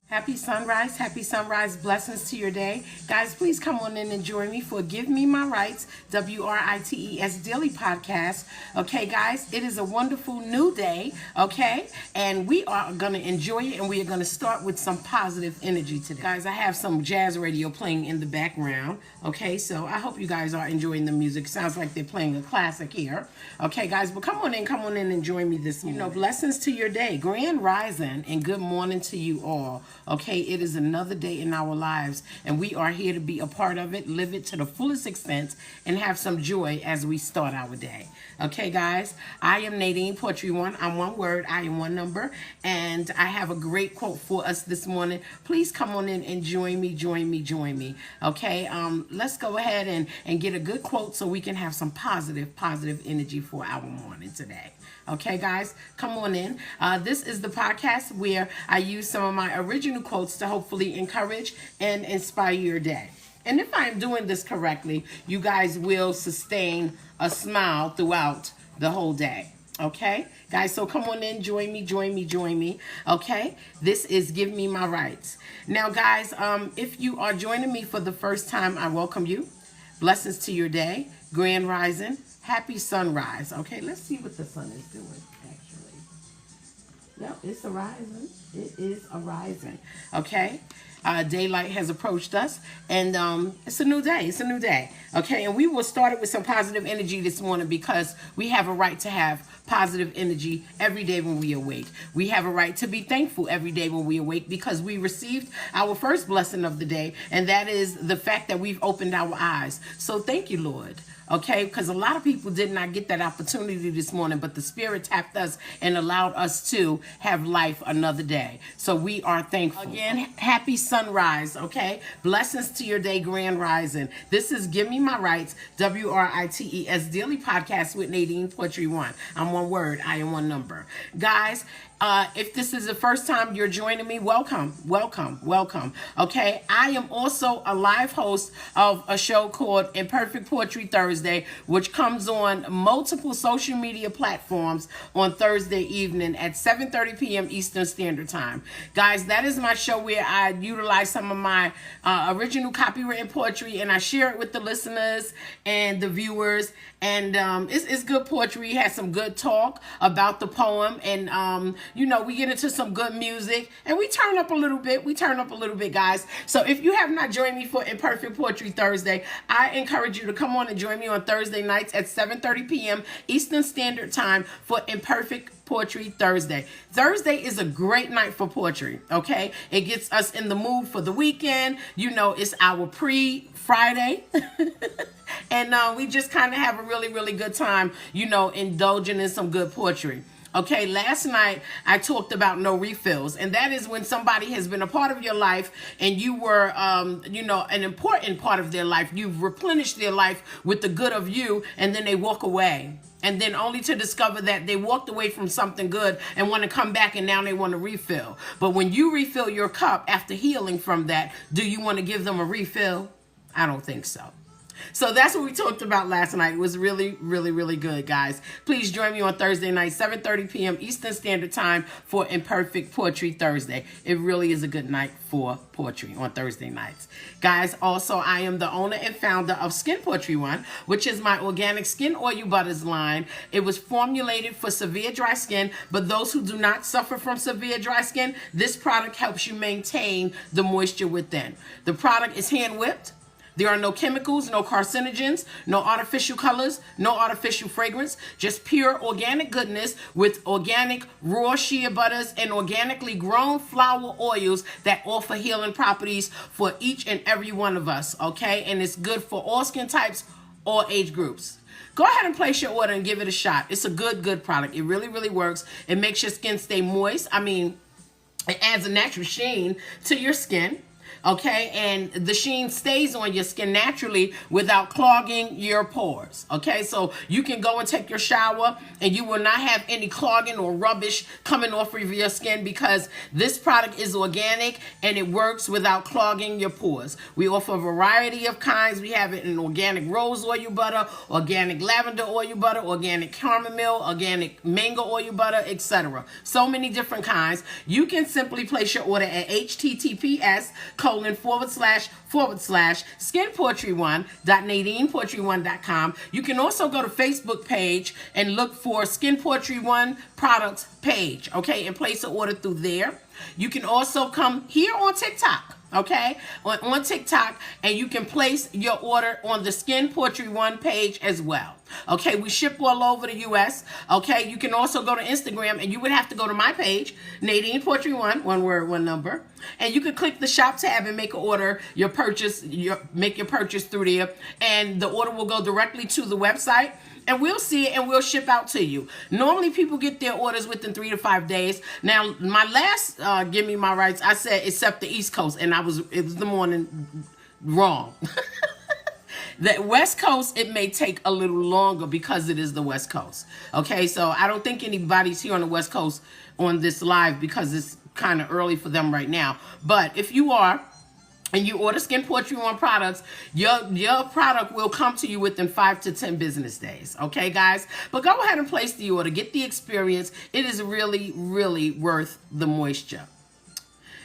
Happy sunrise, blessings to your day. Guys, please come on in and join me for Give Me My Rights, WRITES Daily Podcast. Okay, guys, it is a wonderful new day, okay? And we are going to enjoy it, and we are going to start with some positive energy today. Guys, I have some jazz radio playing in the background, okay? So I hope you guys are enjoying the music. Sounds like they're playing a classic here. Okay, guys, but come on in and join me this morning. Blessings to your day. Grand rising and good morning to you all. Okay, it is another day in our lives, and we are here to be a part of it, live it to the fullest extent, and have some joy as we start our day. Okay, guys, I am Nadine Poetry One. I'm one word, I am one number, and I have a great quote for us this morning. Please come on in and join me. Okay, let's go ahead and get a good quote so we can have some positive energy for our morning today. Okay, guys, come on in. This is the podcast where I use some of my original quotes to hopefully encourage and inspire your day. And if I am doing this correctly, you guys will sustain a smile throughout the whole day. Okay, guys, so come on in, join me. Okay, this is Give Me My Rights. Now, guys, if you are joining me for the first time, I welcome you. Blessings to your day. Grand rising. Happy sunrise. Okay, let's see what the sun is doing, actually. Yep, it's arising. It is arising. Okay, daylight has approached us, and it's a new day. Okay, and we will start it with some positive energy this morning because we have a right to have positive energy every day when we awake. We have a right to be thankful every day when we awake because we received our first blessing of the day, and that is the fact that we've opened our eyes. So thank you, Lord. Okay, because a lot of people did not get that opportunity this morning, but the Spirit tapped us and allowed us to have life another day. So we are thankful. Again, happy sunrise, okay? Blessings to your day, grand rising. This is Give Me My Rights, WRITES Daily Podcast with Nadine Poetry One. I'm one word, I am one number. Guys, if this is the first time you're joining me, welcome. Okay, I am also a live host of a show called Imperfect Poetry Thursday, which comes on multiple social media platforms on Thursday evening at 7:30 p.m. Eastern Standard Time. Guys, that is my show where I utilize some of my original copywritten poetry and I share it with the listeners and the viewers. And it's good poetry. It has some good talk about the poem, and we get into some good music, and we turn up a little bit, guys. So if you have not joined me for Imperfect Poetry Thursday, I encourage you to come on and join me on Thursday nights at 7:30 p.m. Eastern Standard Time for Imperfect Poetry Thursday. Thursday is a great night for poetry, okay? It gets us in the mood for the weekend. It's our pre-Friday. And we just kind of have a really good time, indulging in some good poetry. Okay, last night I talked about no refills, and that is when somebody has been a part of your life and you were, an important part of their life. You've replenished their life with the good of you, and then they walk away. And then only to discover that they walked away from something good and want to come back and now they want to refill. But when you refill your cup after healing from that, do you want to give them a refill? I don't think so. So that's what we talked about last night. It was really good, guys. Please join me on Thursday night, 7:30 p.m. Eastern Standard Time for Imperfect Poetry Thursday. It really is a good night for poetry on Thursday nights. Guys, also, I am the owner and founder of Skin Poetry One, which is my organic skin oil butters line. It was formulated for severe dry skin, but those who do not suffer from severe dry skin, this product helps you maintain the moisture within. The product is hand whipped. There are no chemicals, no carcinogens, no artificial colors, no artificial fragrance, just pure organic goodness with organic raw shea butters and organically grown flower oils that offer healing properties for each and every one of us, okay? And it's good for all skin types, all age groups. Go ahead and place your order and give it a shot. It's a good product. It really works. It makes your skin stay moist. It adds a natural sheen to your skin. okay, and the sheen stays on your skin naturally without clogging your pores, okay? So you can go and take your shower and you will not have any clogging or rubbish coming off of your skin because this product is organic and it works without clogging your pores. We offer a variety of kinds. We have it in organic rose oil butter, organic lavender oil butter, organic chamomile, organic mango oil butter, etc. So many different kinds. You can simply place your order at https://skinpoetry1.nadinepoetry1.com. You can also go to Facebook page and look for Skin Poetry One products page, okay, and place an order through there. You can also come here on TikTok, okay, on TikTok, and you can place your order on the Skin Poetry One page as well. Okay, we ship all over the U.S. Okay, you can also go to Instagram, and you would have to go to my page, Nadine Poetry One, one word, one number, and you can click the shop tab and make an order, make your purchase through there, and the order will go directly to the website. And we'll see it and we'll ship out to you. Normally people get their orders within 3 to 5 days. Now, my last Give Me My Rights, I said except the East Coast, and it was the morning wrong. The West Coast, it may take a little longer because it is the West Coast. Okay, so I don't think anybody's here on the West Coast on this live because it's kind of early for them right now. But if you are, and you order Skin Poetry One products, your product will come to you within 5 to 10 business days. Okay, guys? But go ahead and place the order. Get the experience. It is really, really worth the moisture.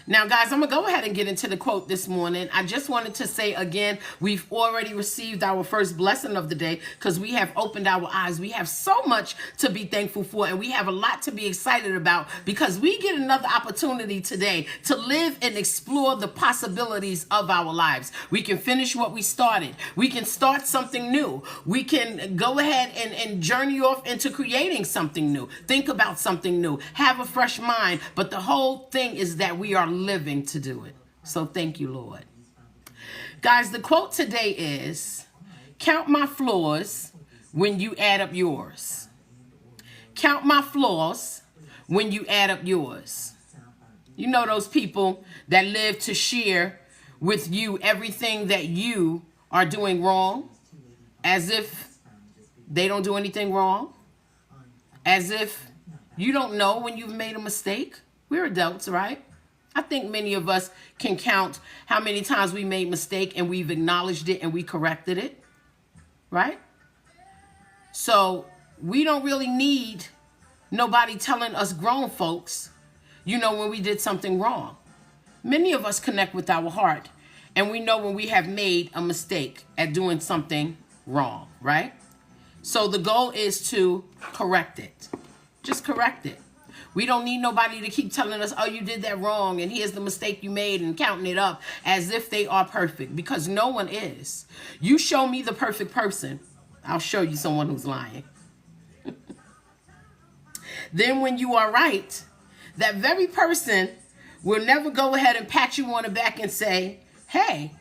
Now, guys, I'm going to go ahead and get into the quote this morning. I just wanted to say again, we've already received our first blessing of the day because we have opened our eyes. We have so much to be thankful for, and we have a lot to be excited about because we get another opportunity today to live and explore the possibilities of our lives. We can finish what we started. We can start something new. We can go ahead and journey off into creating something new. Think about something new. Have a fresh mind. But the whole thing is that we are living to do it. So thank you, Lord. Guys, the quote today is, count my flaws when you add up yours. Count my flaws when you add up yours. You know those people that live to share with you everything that you are doing wrong, as if they don't do anything wrong, as if you don't know when you've made a mistake. We're adults, right? I think many of us can count how many times we made mistake and we've acknowledged it and we corrected it, right? So we don't really need nobody telling us grown folks, when we did something wrong. Many of us connect with our heart and we know when we have made a mistake at doing something wrong, right? So the goal is to correct it. Just correct it. We don't need nobody to keep telling us, oh, you did that wrong, and here's the mistake you made, and counting it up as if they are perfect, because no one is. You show me the perfect person, I'll show you someone who's lying. Then when you are right, that very person will never go ahead and pat you on the back and say, hey,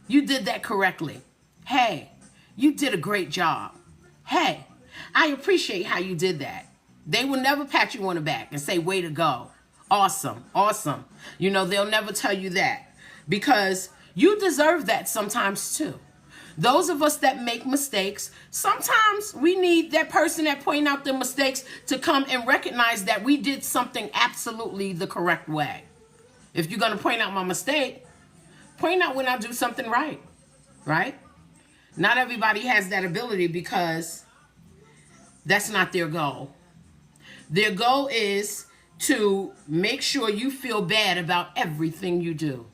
you did that correctly. Hey, you did a great job. Hey, I appreciate how you did that. They will never pat you on the back and say, way to go. Awesome, awesome. They'll never tell you that because you deserve that sometimes too. Those of us that make mistakes, sometimes we need that person that point out the mistakes to come and recognize that we did something absolutely the correct way. If you're going to point out my mistake, point out when I do something right, right? Not everybody has that ability because that's not their goal. Their goal is to make sure you feel bad about everything you do.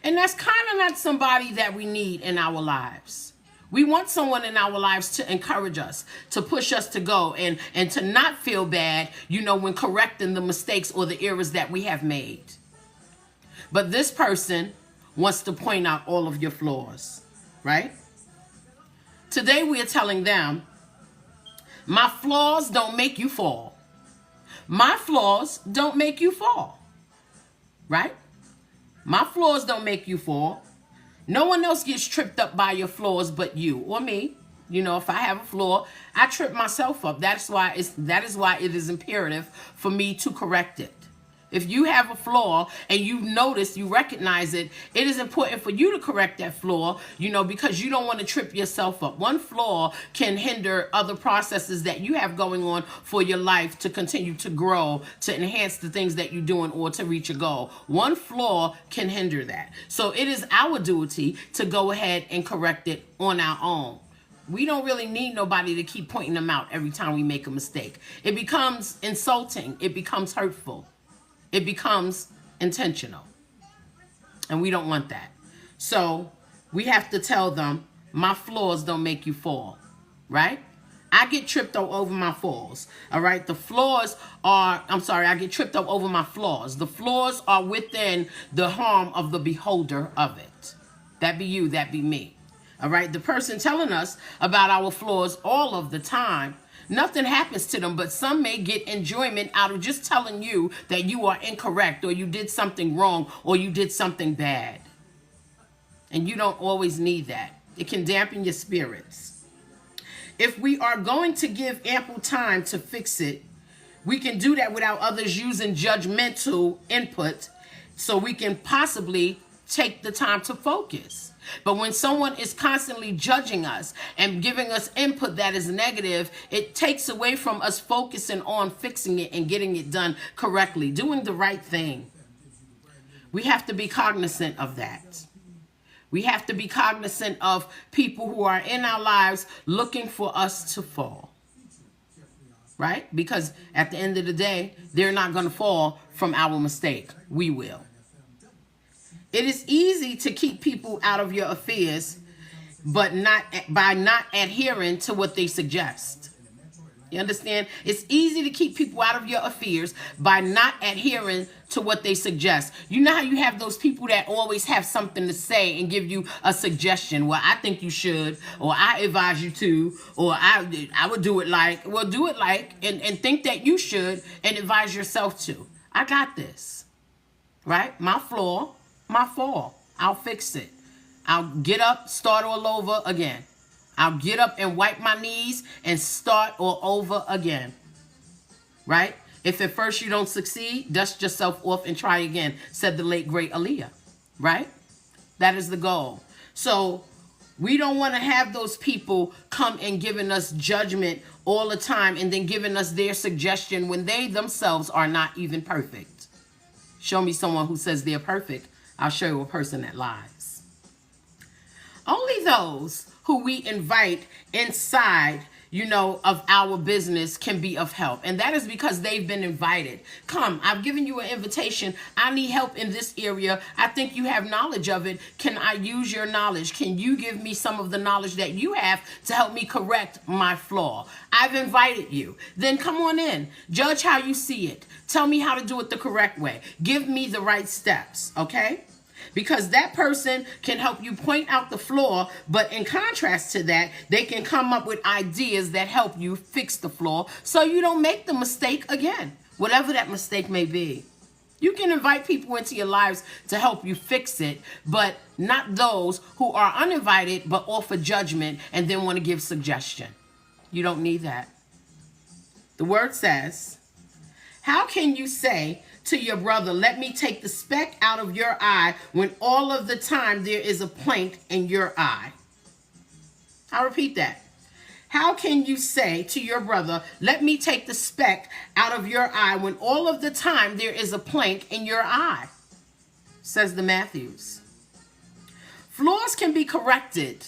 And that's kind of not somebody that we need in our lives. We want someone in our lives to encourage us, to push us to go, and to not feel bad, when correcting the mistakes or the errors that we have made. But this person wants to point out all of your flaws, right? Today we are telling them, my flaws don't make you fall. My flaws don't make you fall. Right? My flaws don't make you fall. No one else gets tripped up by your flaws but you or me. If I have a flaw, I trip myself up. That is why it is imperative for me to correct it. If you have a flaw and you notice, you recognize it, it is important for you to correct that flaw, because you don't want to trip yourself up. One flaw can hinder other processes that you have going on for your life to continue to grow, to enhance the things that you're doing, or to reach a goal. One flaw can hinder that. So it is our duty to go ahead and correct it on our own. We don't really need nobody to keep pointing them out every time we make a mistake. It becomes insulting. It becomes hurtful. It becomes intentional. And we don't want that. So we have to tell them, my flaws don't make you fall, right? I get tripped up over my falls, all right? I get tripped up over my flaws. The flaws are within the harm of the beholder of it. That be you, that be me, all right? The person telling us about our flaws all of the time, nothing happens to them, but some may get enjoyment out of just telling you that you are incorrect, or you did something wrong, or you did something bad. And you don't always need that. It can dampen your spirits. If we are going to give ample time to fix it, we can do that without others using judgmental input, so we can possibly take the time to focus. But when someone is constantly judging us and giving us input that is negative, it takes away from us focusing on fixing it and getting it done correctly, doing the right thing. We have to be cognizant of that. We have to be cognizant of people who are in our lives looking for us to fall, right? Because at the end of the day, they're not going to fall from our mistake. We will. It is easy to keep people out of your affairs, but by not adhering to what they suggest. You understand? It's easy to keep people out of your affairs by not adhering to what they suggest. You know how you have those people that always have something to say and give you a suggestion? Well, I think you should, or I advise you to, or I would do it like. Well, do it like and think that you should and advise yourself to. I got this, right? My flaw, my fall. I'll fix it. I'll get up, start all over again. I'll get up and wipe my knees and start all over again, right? If at first you don't succeed, dust yourself off and try again, said the late, great Aaliyah, right? That is the goal. So we don't want to have those people come and giving us judgment all the time and then giving us their suggestion when they themselves are not even perfect. Show me someone who says they're perfect. I'll show you a person that lies. Only those who we invite inside, of our business can be of help. And that is because they've been invited. Come, I've given you an invitation. I need help in this area. I think you have knowledge of it. Can I use your knowledge? Can you give me some of the knowledge that you have to help me correct my flaw? I've invited you. Then come on in. Judge how you see it. Tell me how to do it the correct way. Give me the right steps, okay? Because that person can help you point out the flaw, but in contrast to that, they can come up with ideas that help you fix the flaw so you don't make the mistake again, whatever that mistake may be. You can invite people into your lives to help you fix it, but not those who are uninvited but offer judgment and then want to give suggestion. You don't need that. The word says, how can you say to your brother, let me take the speck out of your eye, when all of the time there is a plank in your eye? I'll repeat that. How can you say to your brother, let me take the speck out of your eye, when all of the time there is a plank in your eye? Says the Matthews. Flaws can be corrected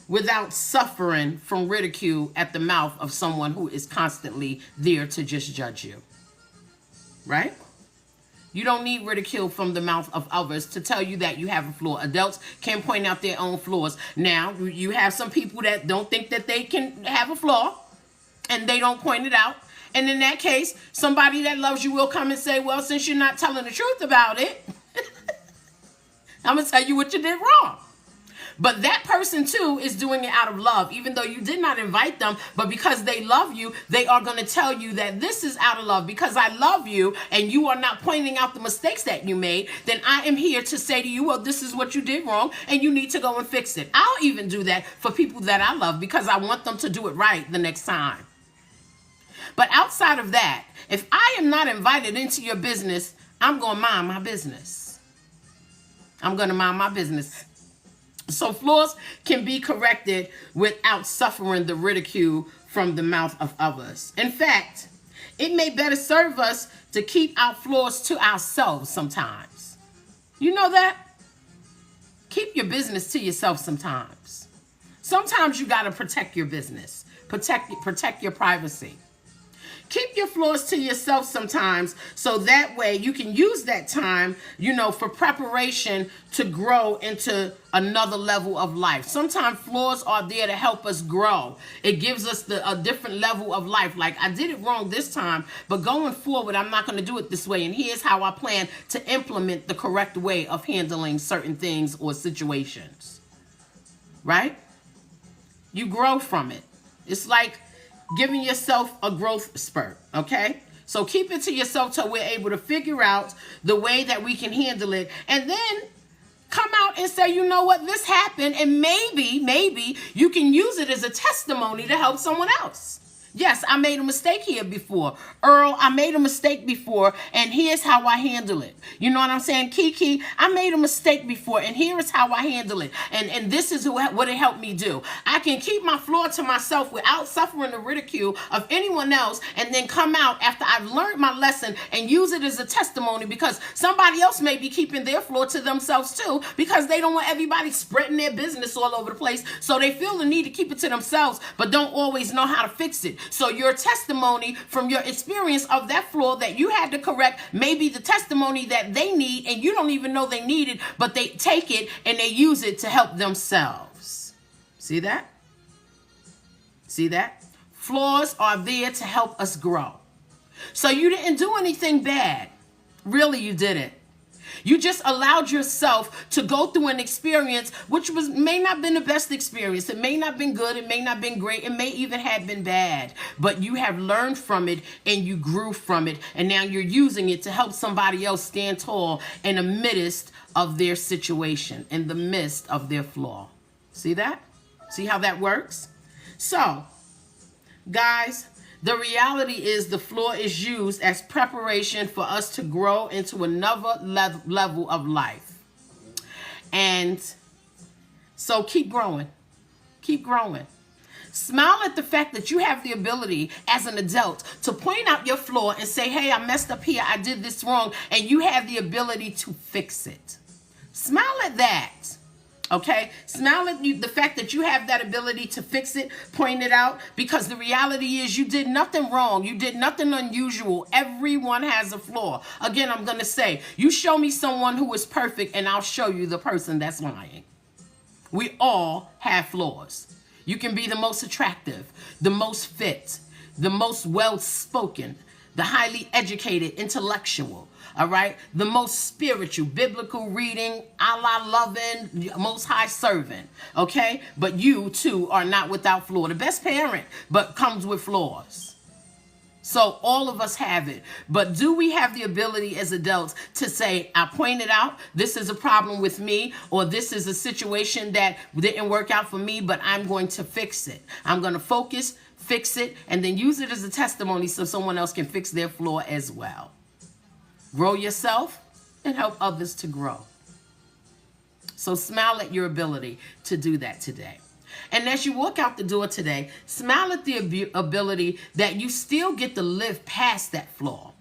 without suffering from ridicule at the mouth of someone who is constantly there to just judge you. Right? You don't need ridicule from the mouth of others to tell you that you have a flaw. Adults can point out their own flaws. Now, you have some people that don't think that they can have a flaw, and they don't point it out. And in that case, somebody that loves you will come and say, well, since you're not telling the truth about it, I'm going to tell you what you did wrong. But that person, too, is doing it out of love, even though you did not invite them. But because they love you, they are going to tell you that this is out of love. Because I love you and you are not pointing out the mistakes that you made, then I am here to say to you, well, this is what you did wrong and you need to go and fix it. I'll even do that for people that I love because I want them to do it right the next time. But outside of that, if I am not invited into your business, I'm going to mind my business. I'm going to mind my business. So flaws can be corrected without suffering the ridicule from the mouth of others. In fact, it may better serve us to keep our flaws to ourselves sometimes. You know that? Keep your business to yourself sometimes. Sometimes you got to protect your business. Protect your privacy. Keep your flaws to yourself sometimes, so that way you can use that time, for preparation to grow into another level of life. Sometimes flaws are there to help us grow. It gives us a different level of life. Like, I did it wrong this time, but going forward, I'm not going to do it this way. And here's how I plan to implement the correct way of handling certain things or situations. Right? You grow from it. It's like giving yourself a growth spurt, okay? So keep it to yourself till we're able to figure out the way that we can handle it. And then come out and say, you know what, this happened. And maybe you can use it as a testimony to help someone else. Yes, I made a mistake here before. Earl, I made a mistake before, and here's how I handle it. You know what I'm saying? Kiki, I made a mistake before, and here is how I handle it. And this is what it helped me do. I can keep my flaw to myself without suffering the ridicule of anyone else, and then come out after I've learned my lesson and use it as a testimony, because somebody else may be keeping their flaw to themselves too, because they don't want everybody spreading their business all over the place. So they feel the need to keep it to themselves, but don't always know how to fix it. So your testimony from your experience of that flaw that you had to correct may be the testimony that they need, and you don't even know they need it, but they take it and they use it to help themselves. See that? See that? Flaws are there to help us grow. So you didn't do anything bad. Really, you didn't. You just allowed yourself to go through an experience which may not have been the best experience. It may not have been good. It may not have been great. It may even have been bad. But you have learned from it and you grew from it. And now you're using it to help somebody else stand tall in the midst of their situation, in the midst of their flaw. See that? See how that works? So, guys, the reality is the flaw is used as preparation for us to grow into another level of life. And so keep growing. Keep growing. Smile at the fact that you have the ability as an adult to point out your flaw and say, hey, I messed up here. I did this wrong. And you have the ability to fix it. Smile at that. Okay, smile at the fact that you have that ability to fix it, point it out, because the reality is you did nothing wrong. You did nothing unusual. Everyone has a flaw. Again, I'm going to say, you show me someone who is perfect and I'll show you the person that's lying. We all have flaws. You can be the most attractive, the most fit, the most well-spoken, the highly educated, intellectual. All right, the most spiritual, biblical reading, Allah loving, most high servant. Okay, but you too are not without flaw. The best parent, but comes with flaws. So all of us have it. But do we have the ability as adults to say, I pointed out, this is a problem with me, or this is a situation that didn't work out for me, but I'm going to fix it. I'm going to focus, fix it, and then use it as a testimony so someone else can fix their flaw as well. Grow yourself and help others to grow. So smile at your ability to do that today. And as you walk out the door today, smile at the ability that you still get to live past that flaw.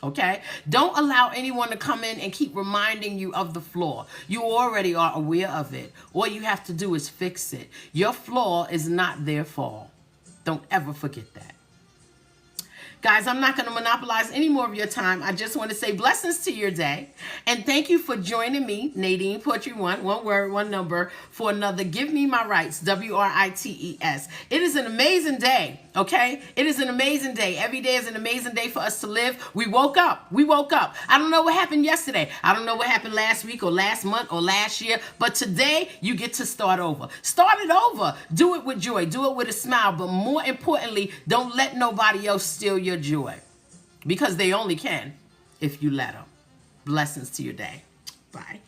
Okay? Don't allow anyone to come in and keep reminding you of the flaw. You already are aware of it. All you have to do is fix it. Your flaw is not their fault. Don't ever forget that. Guys, I'm not going to monopolize any more of your time. I just want to say blessings to your day. And thank you for joining me, Nadine Poetry One word, one number, for another Give Me My Rights, WRITES. It is an amazing day, okay? It is an amazing day. Every day is an amazing day for us to live. We woke up. We woke up. I don't know what happened yesterday. I don't know what happened last week or last month or last year. But today, you get to start over. Start it over. Do it with joy. Do it with a smile. But more importantly, don't let nobody else steal your joy, because they only can if you let them. Blessings to your day. Bye.